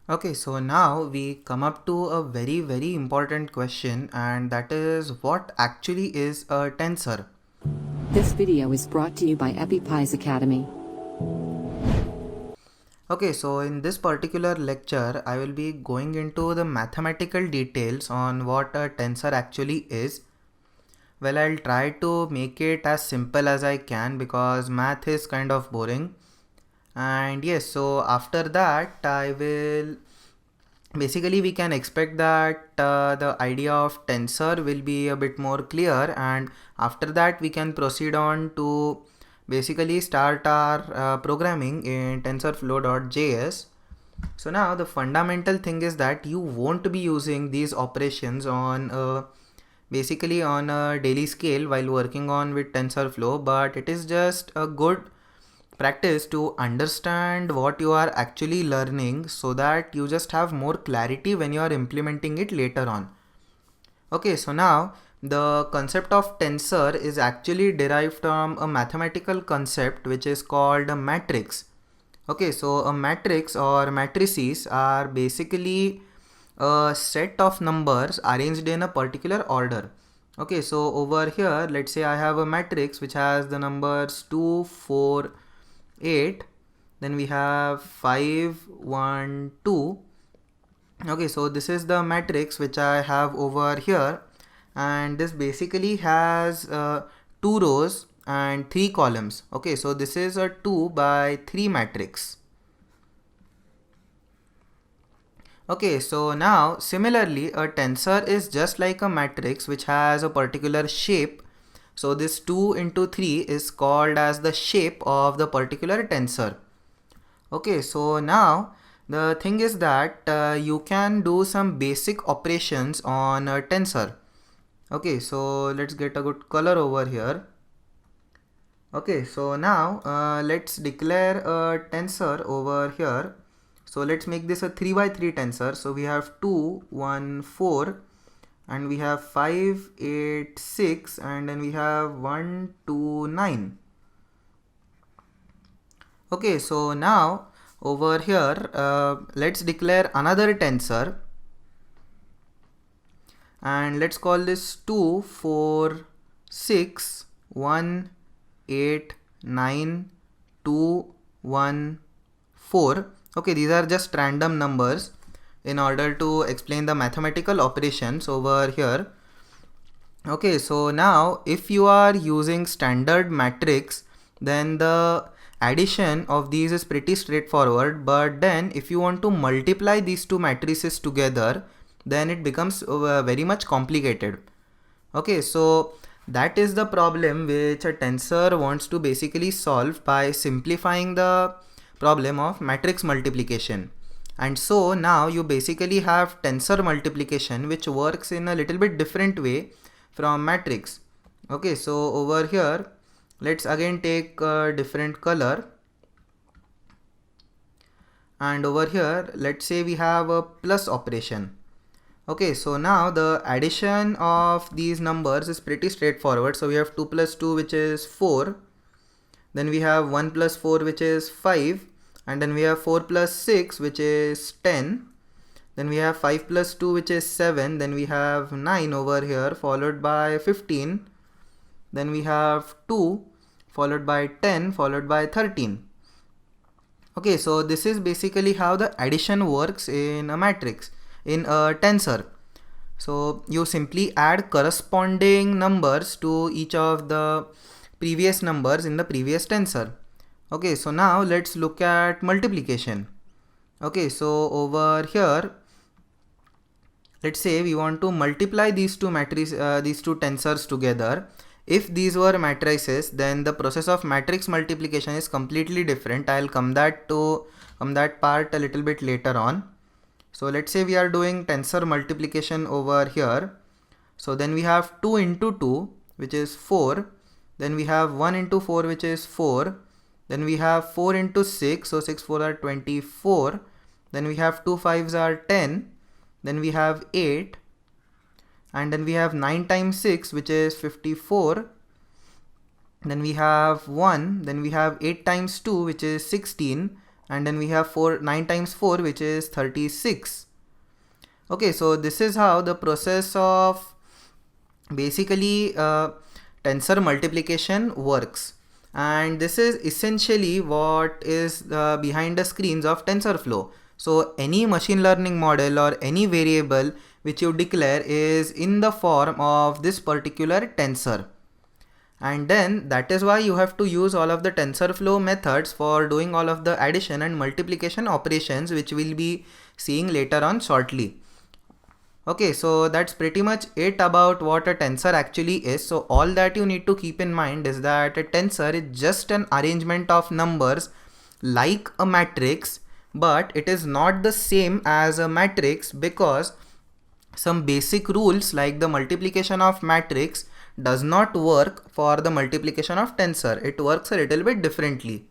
Okay, so now we come up to a very important question, and that is what actually is a tensor? This video is brought to you by EpiPies Academy. Okay, so in this particular lecture, I will be going into the mathematical details on what a tensor actually is. Well, I'll try to make it as simple as I can because math is kind of boring. And yes, so after that, I will basically we can expect that the idea of tensor will be a bit more clear, and after that we can proceed on to basically start our programming in tensorflow.js. So now the fundamental thing is that you won't be using these operations on basically on a daily scale while working on with TensorFlow, but it is just a good practice to understand what you are actually learning so that you just have more clarity when you are implementing it later on. Okay, so now the concept of tensor is actually derived from a mathematical concept which is called a matrix. Okay, so a matrix or matrices are basically a set of numbers arranged in a particular order. Okay, so over here, let's say I have a matrix which has the numbers 2, 4, 8, then we have 5, 1, 2. Okay, so this is the matrix which I have over here, and this basically has 2 rows and 3 columns. Okay, so this is a 2 by 3 matrix. Okay, so now similarly a tensor is just like a matrix which has a particular shape. So this 2 into 3 is called as the shape of the particular tensor. Okay, so now the thing is that you can do some basic operations on a tensor. Okay, so let's get a good color over here. Okay, so now let's declare a tensor over here. So let's make this a 3 by 3 tensor. So we have 2, 1, 4, and we have 5, 8, 6, and then we have 1, 2, 9. Okay, so now over here let's declare another tensor, and let's call this 2, 4, 6, 1, 8, 9, 2, 1, 4. Okay, these are just random numbers in order to explain the mathematical operations over here. Okay, so now if you are using standard matrix, then the addition of these is pretty straightforward, but then if you want to multiply these two matrices together, then it becomes very much complicated. Okay, so that is the problem which a tensor wants to basically solve by simplifying the problem of matrix multiplication. And so now you basically have tensor multiplication which works in a little bit different way from matrix. Okay, so over here let's again take a different color, and over here let's say we have a plus operation. Okay, so now the addition of these numbers is pretty straightforward. So we have 2 plus 2 which is 4, then we have 1 plus 4 which is 5, and then we have 4 plus 6 which is 10, then we have 5 plus 2 which is 7, then we have 9 over here followed by 15, then we have 2 followed by 10 followed by 13. Okay, so this is basically how the addition works in a matrix, in a tensor. So you simply add corresponding numbers to each of the previous numbers in the previous tensor. Okay, so now let's look at multiplication. Okay, so over here let's say we want to multiply these two tensors together. If these were matrices, then the process of matrix multiplication is completely different. I'll come that part a little bit later on. So let's say we are doing tensor multiplication over here. So then we have 2 into 2 which is 4, then we have 1 into 4 which is 4, then we have 4 into 6, so 6 4 are 24, then we have 2 5s are 10, then we have 8, and then we have 9 times 6 which is 54, then we have 1, then we have 8 times 2 which is 16, and then we have 9 times 4, which is 36. Okay, so this is how the process of basically tensor multiplication works, and this is essentially what is behind the screens of TensorFlow. So any machine learning model or any variable which you declare is in the form of this particular tensor, and then that is why you have to use all of the TensorFlow methods for doing all of the addition and multiplication operations, which we'll be seeing later on shortly. Okay, so that's pretty much it about what a tensor actually is. So all that you need to keep in mind is that a tensor is just an arrangement of numbers like a matrix, but it is not the same as a matrix because some basic rules like the multiplication of matrix does not work for the multiplication of tensor. It works a little bit differently.